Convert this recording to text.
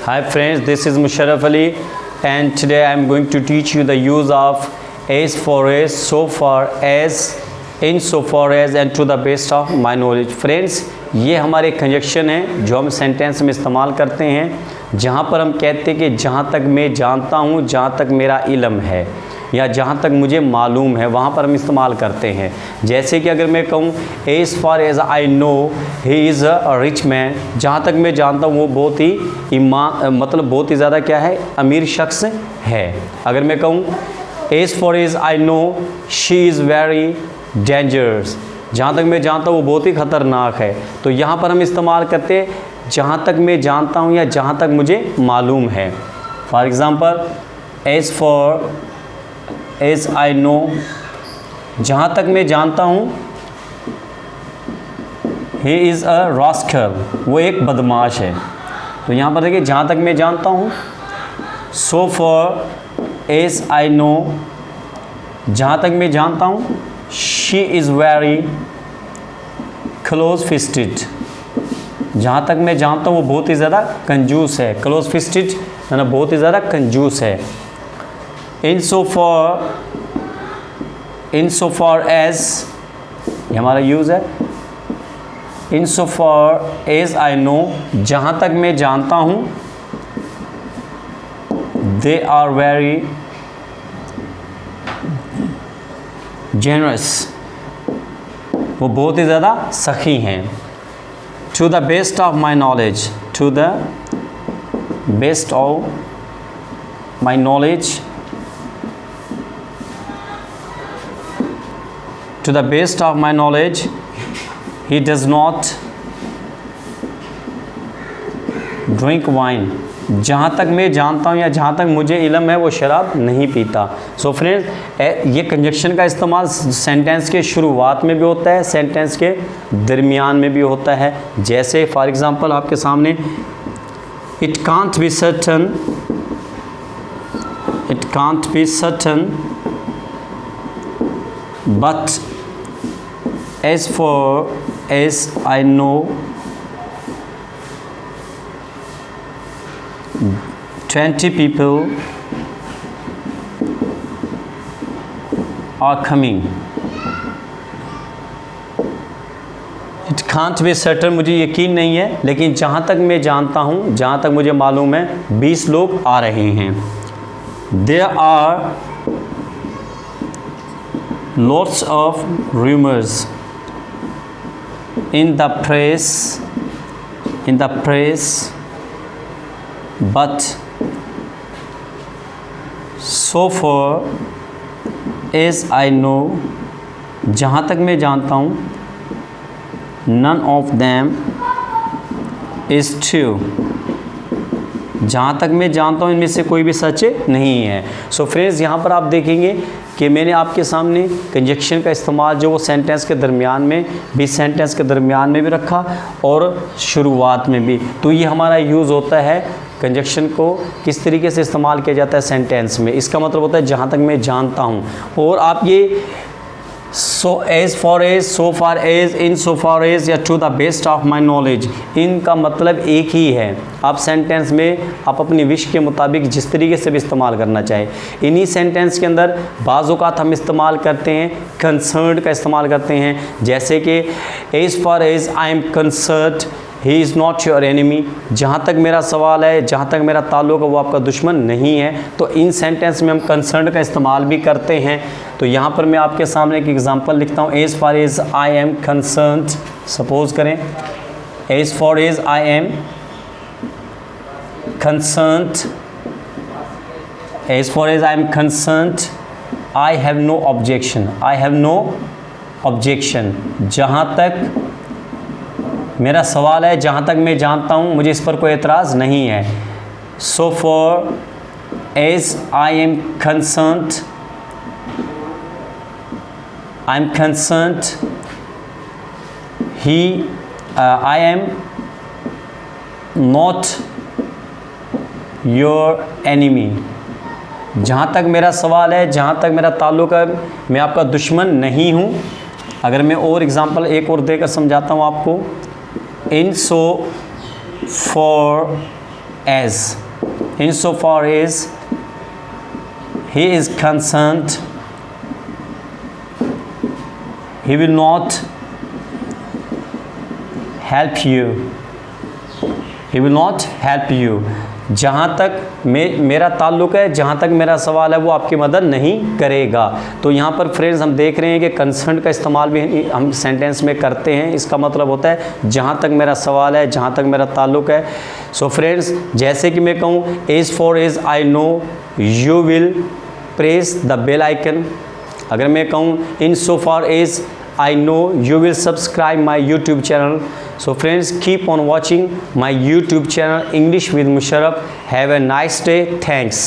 Hi friends, this is Musharraf Ali and today I am going to teach you the use of as for as, so far as, in so far as and to the best of my knowledge. Friends, ये हमारे conjunction है जो हम sentence में इस्तेमाल करते हैं जहाँ पर हम कहते हैं कि जहाँ तक मैं जानता हूँ, जहाँ तक मेरा इल्म है या जहाँ तक मुझे मालूम है, वहाँ पर हम इस्तेमाल करते हैं। जैसे कि अगर मैं कहूँ as far as I know he is a rich man, जहाँ तक मैं जानता हूँ वो बहुत ही मतलब बहुत ही ज़्यादा क्या है, अमीर शख्स है। अगर मैं कहूँ as far as I know she is very dangerous, जहाँ तक मैं जानता हूँ वो बहुत ही ख़तरनाक है, तो यहाँ पर हम इस्तेमाल करते हैं जहाँ तक मैं जानता हूँ या जहाँ तक मुझे मालूम है। For example as for as I know, जहाँ तक मैं जानता हूँ ही इज़ अ रास्कल, वो एक बदमाश है। तो यहाँ पर देखिए जहाँ तक मैं जानता हूँ। So for as I know, जहाँ तक मैं जानता हूँ she is very close fisted, जहाँ तक मैं जानता हूँ वो बहुत ही ज़्यादा कंजूस है। क्लोज फिस्टेड है ना, बहुत ही ज़्यादा कंजूस है। इन सो फॉर एज, ये हमारा यूज़ है। In so far as I know, जहाँ तक मैं जानता हूँ दे आर वेरी जेनरस, वो बहुत ही ज़्यादा सखी हैं। To the best of my knowledge, to the best of my knowledge, to the best of my knowledge he does not drink wine, जहाँ तक मैं जानता हूँ या जहाँ तक मुझे इल्म है वो शराब नहीं पीता। सो फ्रेंड्स, ये कंजक्शन का इस्तेमाल सेंटेंस के शुरुआत में भी होता है, सेंटेंस के दरमियान में भी होता है। जैसे फॉर एग्ज़ाम्पल आपके सामने it can't be certain, it can't be certain but as far as I know 20 people are coming. It can't be certain, मुझे यकीन नहीं है, लेकिन जहाँ तक मैं जानता हूँ, जहाँ तक मुझे मालूम है 20 लोग आ रहे हैं। There are lots of rumors in the press, but so far as I know, जहाँ तक मैं जानता हूँ none of them is true, जहाँ तक मैं जानता हूँ इनमें से कोई भी सच नहीं है। सो फ्रेंड्स, यहाँ पर आप देखेंगे कि मैंने आपके सामने कंजक्शन का इस्तेमाल जो वो सेंटेंस के दरमियान में भी, सेंटेंस के दरमियान में भी रखा और शुरुआत में भी। तो ये हमारा यूज़ होता है कंजक्शन को किस तरीके से इस्तेमाल किया जाता है सेंटेंस में। इसका मतलब होता है जहाँ तक मैं जानता हूँ। और आप ये so as far as, so far as, in so far as या to the best of my knowledge, इनका मतलब एक ही है। आप सेंटेंस में आप अपनी विश के मुताबिक जिस तरीके से भी इस्तेमाल करना चाहे। इन्हीं सेंटेंस के अंदर बाज़ औक़ात हम इस्तेमाल करते हैं कंसर्न्ड का इस्तेमाल करते हैं। जैसे कि as far as I am concerned he is not your enemy, जहाँ तक मेरा सवाल है, जहाँ तक मेरा ताल्लुक़ है वो आपका दुश्मन नहीं है। तो इन सेंटेंस में हम कंसर्न का इस्तेमाल भी करते हैं। तो यहाँ पर मैं आपके सामने एक एग्ज़ाम्पल लिखता हूँ। As far as I am concerned, suppose करें as far as I am concerned, as far as I am concerned I have no objection, I have no objection, जहाँ तक मेरा सवाल है, जहाँ तक मैं जानता हूँ मुझे इस पर कोई एतराज़ नहीं है। So far as I am concerned, I am concerned he I am not your enemy, जहाँ तक मेरा सवाल है, जहाँ तक मेरा ताल्लुक़ है, मैं आपका दुश्मन नहीं हूँ। अगर मैं और एग्ज़ाम्पल एक और देकर समझाता हूँ आपको। In so far as, insofar as he is concerned, he will not help you, he will not help you। जहाँ तक मेरा ताल्लुक़ है, जहाँ तक मेरा सवाल है, वो आपकी मदद नहीं करेगा। तो यहाँ पर फ्रेंड्स हम देख रहे हैं कि कंसर्न का इस्तेमाल भी हम सेंटेंस में करते हैं। इसका मतलब होता है जहाँ तक मेरा सवाल है, जहाँ तक मेरा ताल्लुक़ है। सो फ्रेंड्स, जैसे कि मैं कहूँ as far as I know you will press the bell icon, अगर मैं कहूँ in so far as I know you will subscribe my YouTube channel. So friends, keep on watching my YouTube channel English with Musharraf. Have a nice day. Thanks.